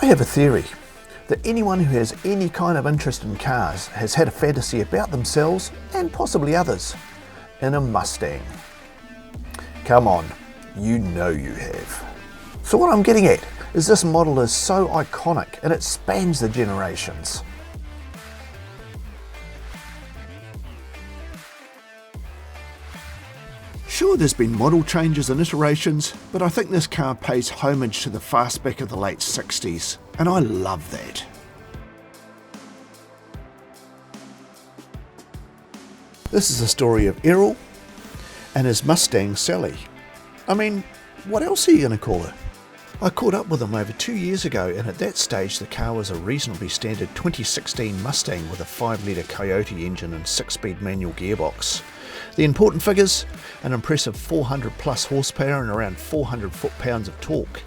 I have a theory that anyone who has any kind of interest in cars has had a fantasy about themselves, and possibly others, in a Mustang. Come on, you know you have. So what I'm getting at is this model is so iconic and it spans the generations. Sure, there's been model changes and iterations, but I think this car pays homage to the fastback of the late 60s, and I love that. This is the story of Errol and his Mustang Sally. I mean, what else are you going to call her? I caught up with him over 2 years ago, and at that stage the car was a reasonably standard 2016 Mustang with a 5-litre Coyote engine and 6-speed manual gearbox. The important figures: an impressive 400 plus horsepower and around 400 foot-pounds of torque.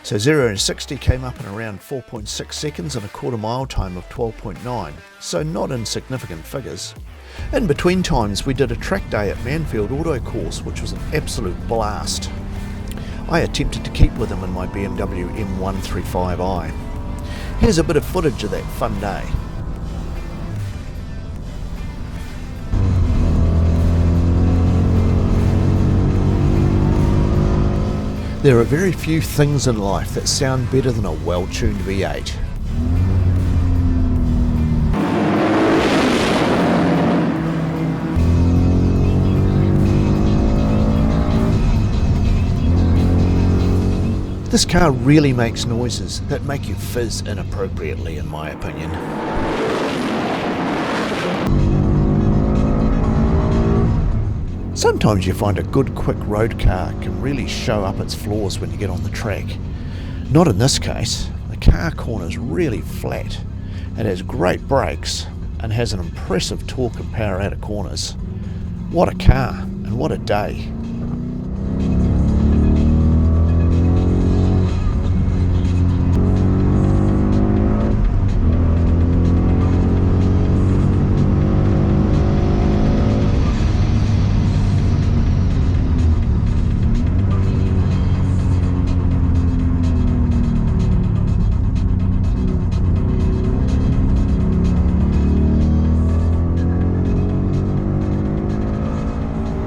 So 0 to 60 came up in around 4.6 seconds and a quarter-mile time of 12.9, so not insignificant figures. In between times we did a track day at Manfield Auto Course, which was an absolute blast. I attempted to keep with him in my BMW M135i. Here's a bit of footage of that fun day. There are very few things in life that sound better than a well-tuned V8. This car really makes noises that make you fizz inappropriately, in my opinion. Sometimes you find a good quick road car can really show up its flaws when you get on the track. Not in this case. The car corner's really flat. It has great brakes and has an impressive torque and power out of corners. What a car, and what a day.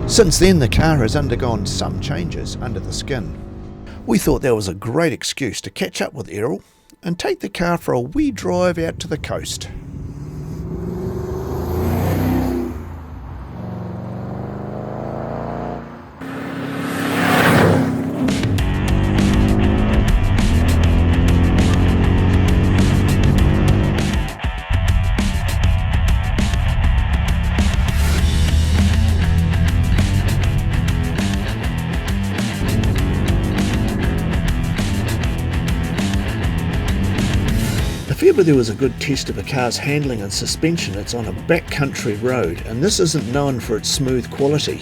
Since then, the car has undergone some changes under the skin. We thought that was a great excuse to catch up with Errol and take the car for a wee drive out to the coast. If ever there was a good test of a car's handling and suspension, it's on a backcountry road, and this isn't known for its smooth quality.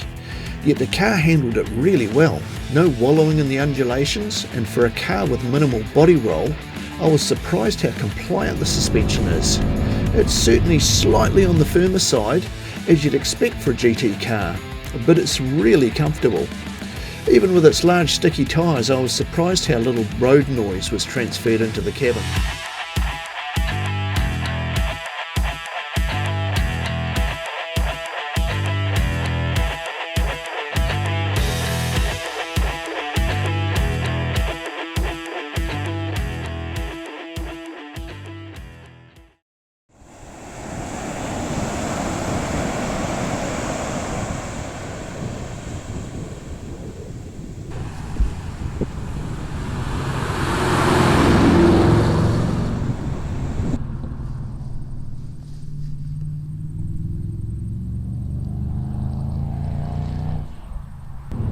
Yet the car handled it really well. No wallowing in the undulations, and for a car with minimal body roll, I was surprised how compliant the suspension is. It's certainly slightly on the firmer side, as you'd expect for a GT car, but it's really comfortable. Even with its large sticky tyres, I was surprised how little road noise was transferred into the cabin.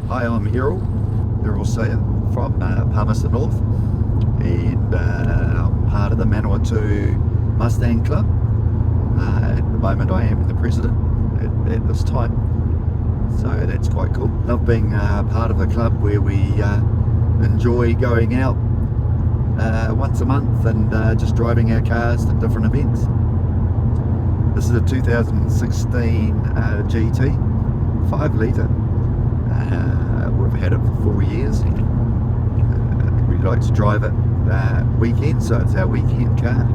Hi, I'm Errol Sally from Palmerston North, and I'm part of the Manawatu Mustang Club. At the moment I am the president at this time, so that's quite cool. Love being part of a club where we enjoy going out once a month and just driving our cars to different events. This is a 2016 GT 5 litre. We've had it for 4 years. We like to drive it weekend, so it's our weekend car.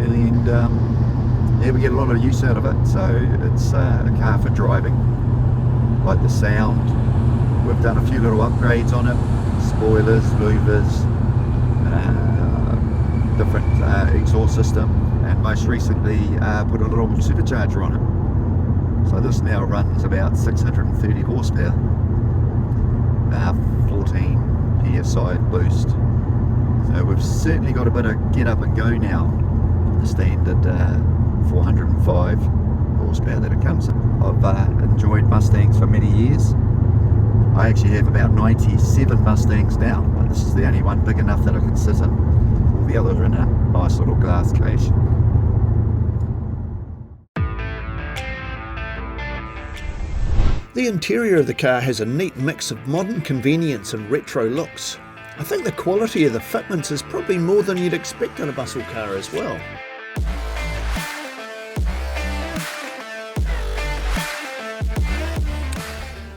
And yeah, we get a lot of use out of it, so it's a car for driving. Like the sound, we've done a few little upgrades on it, spoilers, louvers, different exhaust system, and most recently put a little supercharger on it. So this now runs about 630 horsepower, 14 PSI boost. So we've certainly got a bit of get up and go now. The standard 405 horsepower that it comes in. I've enjoyed Mustangs for many years. I actually have about 97 Mustangs now, but this is the only one big enough that I can sit in. All the others are in a nice little glass cage. The interior of the car has a neat mix of modern convenience and retro looks. I think the quality of the fitments is probably more than you'd expect in a muscle car as well.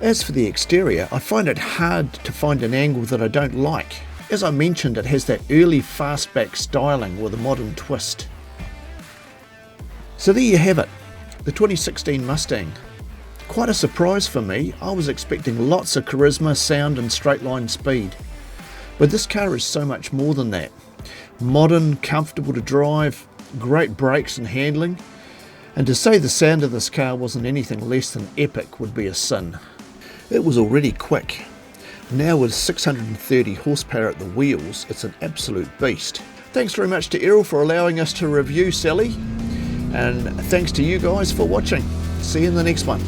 As for the exterior, I find it hard to find an angle that I don't like. As I mentioned, it has that early fastback styling with a modern twist. So there you have it, the 2016 Mustang. Quite a surprise for me. I was expecting lots of charisma, sound and straight line speed. But this car is so much more than that. Modern, comfortable to drive, great brakes and handling. And to say the sound of this car wasn't anything less than epic would be a sin. It was already quick. Now with 630 horsepower at the wheels, it's an absolute beast. Thanks very much to Errol for allowing us to review Sally. And thanks to you guys for watching. See you in the next one.